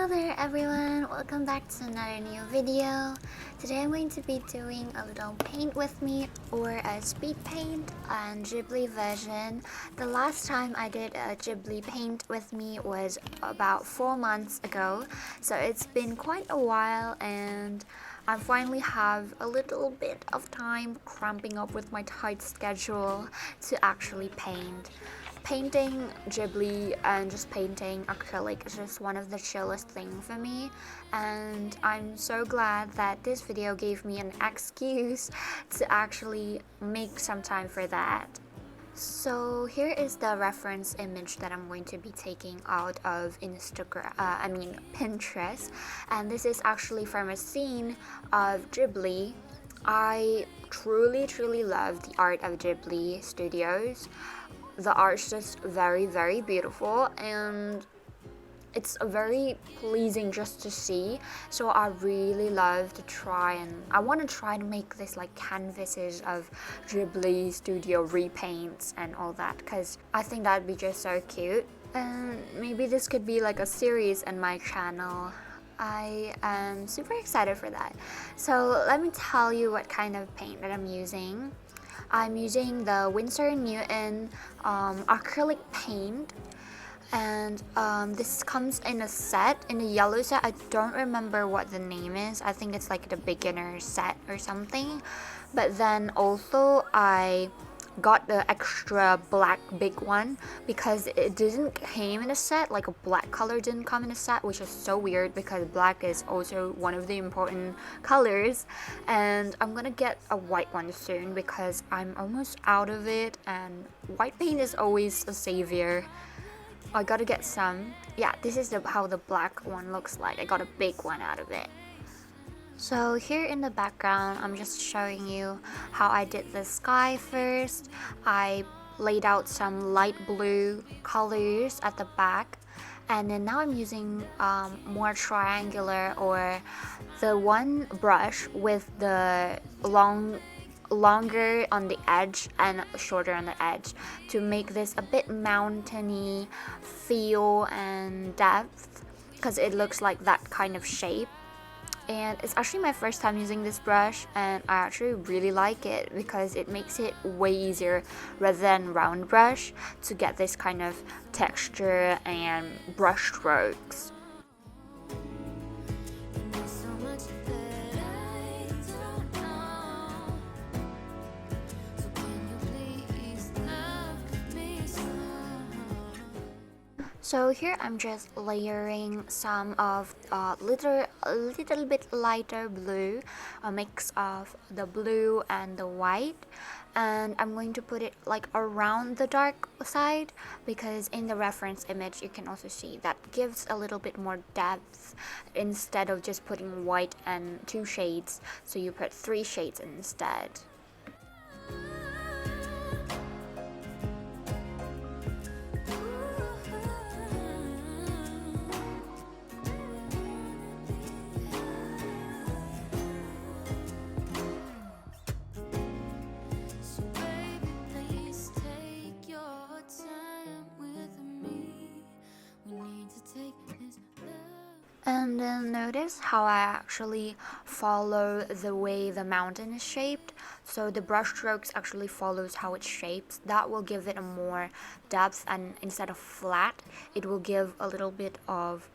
Hello there everyone, welcome back to another new video. Today I'm going to be doing a little paint with me, or a speed paint and Ghibli version. The last time I did a Ghibli paint with me was about 4 months ago, so it's been quite a while and I finally have a little bit of time cramping up with my tight schedule to actually paint. Painting Ghibli and just painting acrylic is just one of the chillest things for me, and I'm so glad that this video gave me an excuse to actually make some time for that. So here is the reference image that I'm going to be taking out of Pinterest, and this is actually from a scene of Ghibli. I truly love the art of Ghibli Studios. The art's just very beautiful, and it's very pleasing just to see. So I really love to I want to try to make this like canvases of Ghibli studio repaints and all that, because I think that'd be just so cute. And maybe this could be like a series on my channel. I am super excited for that. So let me tell you what kind of paint that I'm using. I'm using the Winsor acrylic paint, and this comes in a set, in a yellow set. I don't remember what the name is. I think it's like the beginner set or something. But then also I got the extra black big one because it didn't came in a set, like a black color didn't come in a set, which is so weird because black is also one of the important colors. And I'm gonna get a white one soon because I'm almost out of it, and white paint is always a savior. I gotta get some. Yeah, this is how the black one looks like. I got a big one out of it. So here in the background, I'm just showing you how I did the sky first. I laid out some light blue colors at the back, and then now I'm using more triangular, or the one brush with the longer on the edge and shorter on the edge, to make this a bit mountainy feel and depth, because it looks like that kind of shape. And it's actually my first time using this brush, and I actually really like it because it makes it way easier rather than round brush to get this kind of texture and brush strokes. So here I'm just layering some of a little bit lighter blue, a mix of the blue and the white, and I'm going to put it like around the dark side, because in the reference image you can also see that gives a little bit more depth instead of just putting white and 2 shades, so you put 3 shades instead. And then notice how I actually follow the way the mountain is shaped. So the brush strokes actually follows how it shapes. That will give it a more depth, and instead of flat, it will give a little bit of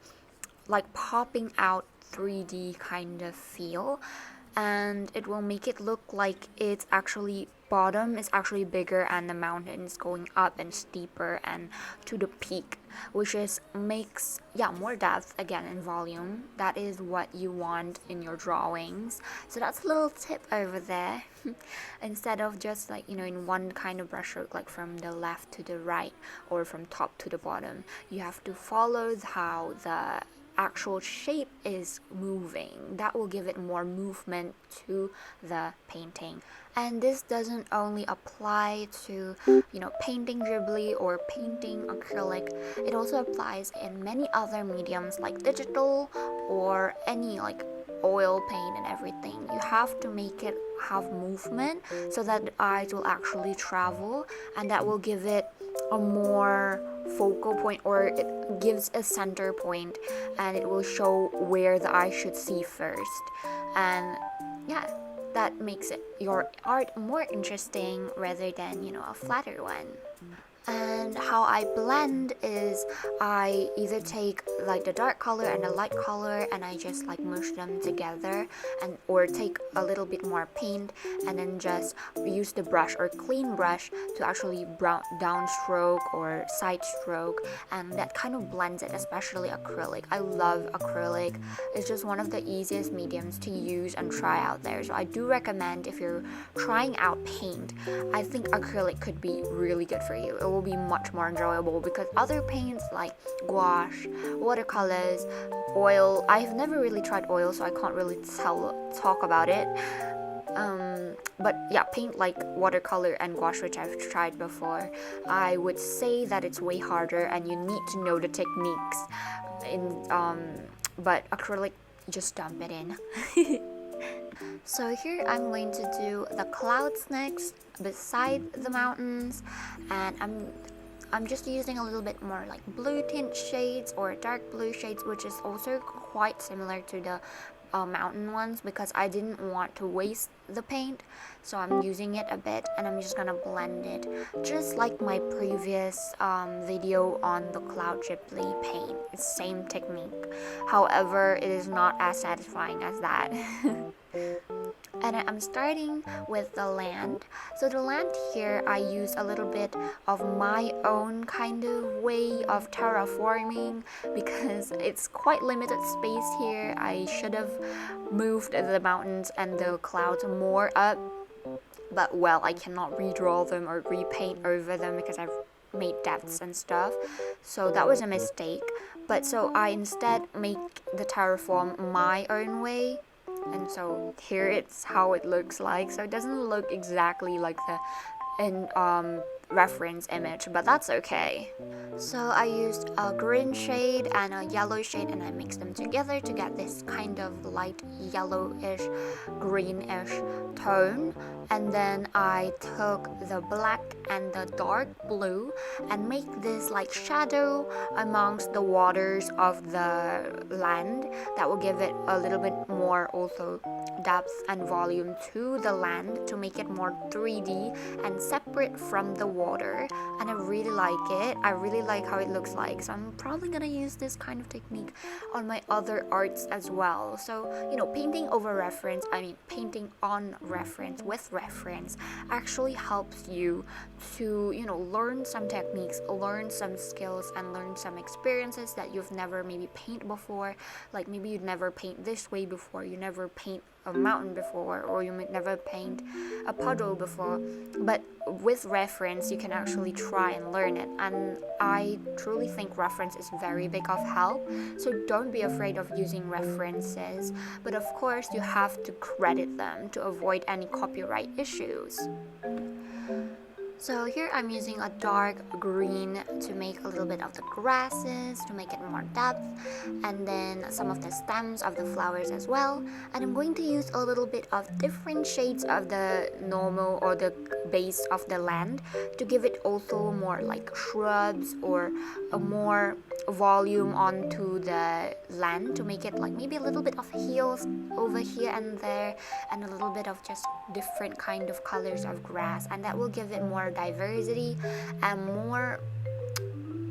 like popping out 3D kind of feel. And it will make it look like it's actually bottom is actually bigger and the mountain is going up and steeper and to the peak, which is makes more depth again in volume. That is what you want in your drawings. So that's a little tip over there. Instead of just like, in one kind of brushstroke, like from the left to the right or from top to the bottom, you have to follow how the actual shape is moving. That will give it more movement to the painting. And this doesn't only apply to painting Ghibli or painting acrylic. It also applies in many other mediums like digital or any like oil paint and everything. You have to make it have movement so that the eyes will actually travel, and that will give it a more focal point, or it gives a center point, and it will show where the eye should see first. And yeah, that makes your art more interesting rather than, a flatter one. And how I blend is I either take like the dark color and the light color and I just like mush them together, and or take a little bit more paint and then just use the brush or clean brush to actually downstroke or side stroke, and that kind of blends it, especially acrylic. I love acrylic. It's just one of the easiest mediums to use and try out there. So I do recommend, if you're trying out paint, I think acrylic could be really good for you. It will be much more enjoyable, because other paints like gouache, watercolors, oil, I've never really tried oil, so I can't really talk about it. But yeah, paint like watercolor and gouache, which I've tried before, I would say that it's way harder and you need to know the techniques. But acrylic, just dump it in. So here I'm going to do the clouds next, beside the mountains, and I'm just using a little bit more like blue tint shades or dark blue shades, which is also quite similar to the mountain ones, because I didn't want to waste the paint, so I'm using it a bit and I'm just gonna blend it just like my previous video on the cloud Ghibli paint. It's same technique, however it is not as satisfying as that. And I'm starting with the land. So the land here, I use a little bit of my own kind of way of terraforming, because it's quite limited space here. I should have moved the mountains and the clouds more up, but well, I cannot redraw them or repaint over them because I've made depths and stuff, so that was a mistake. But so I instead make the terraform my own way, and so here it's how it looks like. So it doesn't look exactly like the reference image, but that's okay. So I used a green shade and a yellow shade, and I mixed them together to get this kind of light yellowish, greenish tone. And then I took the black and the dark blue and make this like shadow amongst the waters of the land. That will give it a little bit more also depth and volume to the land, to make it more 3D and separate from the water. And I really like it. I really like how it looks like, so I'm probably gonna use this kind of technique on my other arts as well. So painting over reference, painting on reference with reference actually helps you to learn some techniques, learn some skills, and learn some experiences that you've never maybe paint before. Like maybe you'd never paint this way before, you never paint a mountain before, or you might never paint a puddle before, but with reference you can actually try and learn it. And I truly think reference is very big of help, so don't be afraid of using references, but of course you have to credit them to avoid any copyright issues. So here I'm using a dark green to make a little bit of the grasses, to make it more depth, and then some of the stems of the flowers as well. And I'm going to use a little bit of different shades of the normal or the base of the land to give it also more like shrubs or a more volume onto the land, to make it like maybe a little bit of hills over here and there, and a little bit of just different kind of colors of grass, and that will give it more diversity and more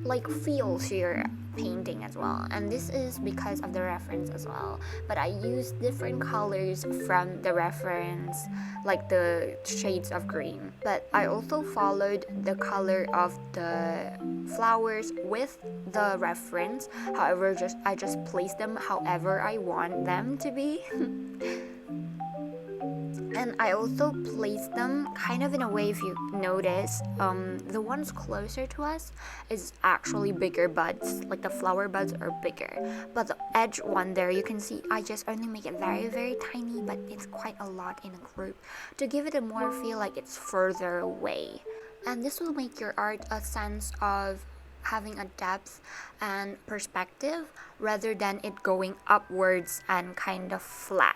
like feel to your painting as well. And this is because of the reference as well, but I use different colors from the reference, like the shades of green, but I also followed the color of the flowers with the reference. However, I just place them however I want them to be. And I also placed them kind of in a way, if you notice, the ones closer to us is actually bigger buds, like the flower buds are bigger, but the edge one there, you can see I just only make it very, very tiny, but it's quite a lot in a group to give it a more feel like it's further away. And this will make your art a sense of having a depth and perspective rather than it going upwards and kind of flat.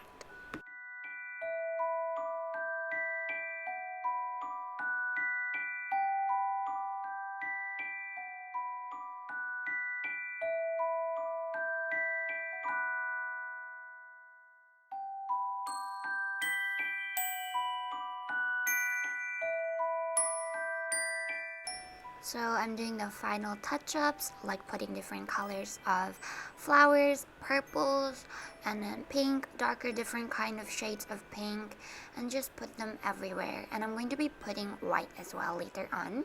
So I'm doing the final touch-ups, like putting different colors of flowers, purples, and then pink, darker, different kind of shades of pink, and just put them everywhere. And I'm going to be putting white as well later on.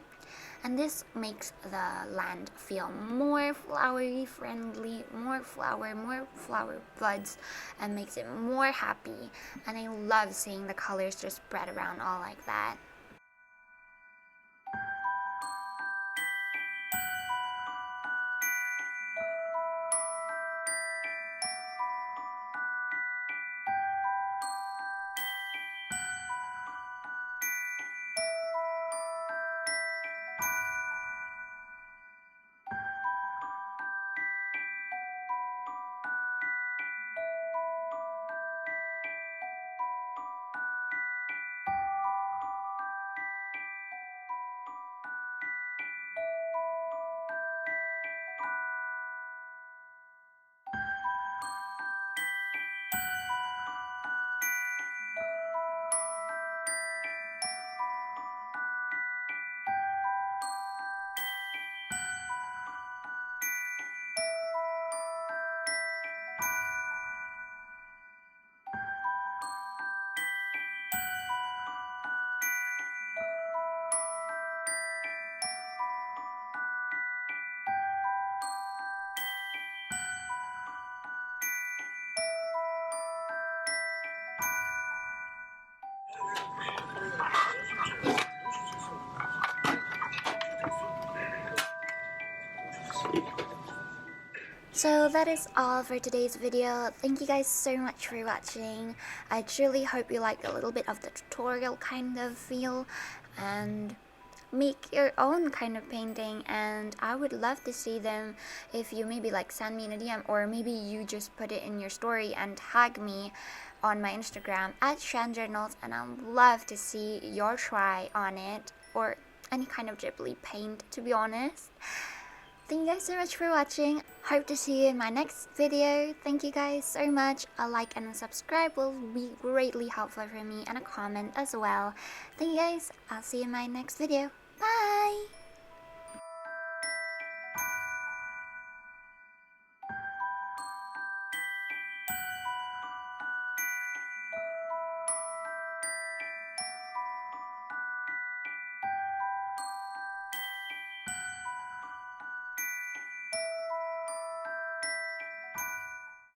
And this makes the land feel more flowery friendly, more flower buds, and makes it more happy. And I love seeing the colors just spread around all like that. So that is all for today's video. Thank you guys so much for watching. I truly hope you liked a little bit of the tutorial kind of feel and make your own kind of painting, and I would love to see them if you maybe like send me in a DM, or maybe you just put it in your story and tag me on my Instagram at xuanjournals, and I'd love to see your try on it, or any kind of Ghibli paint, to be honest. Thank you guys so much for watching. Hope to see you in my next video. Thank you guys so much. A like and a subscribe will be greatly helpful for me, and a comment as well. Thank you guys. I'll see you in my next video. Bye!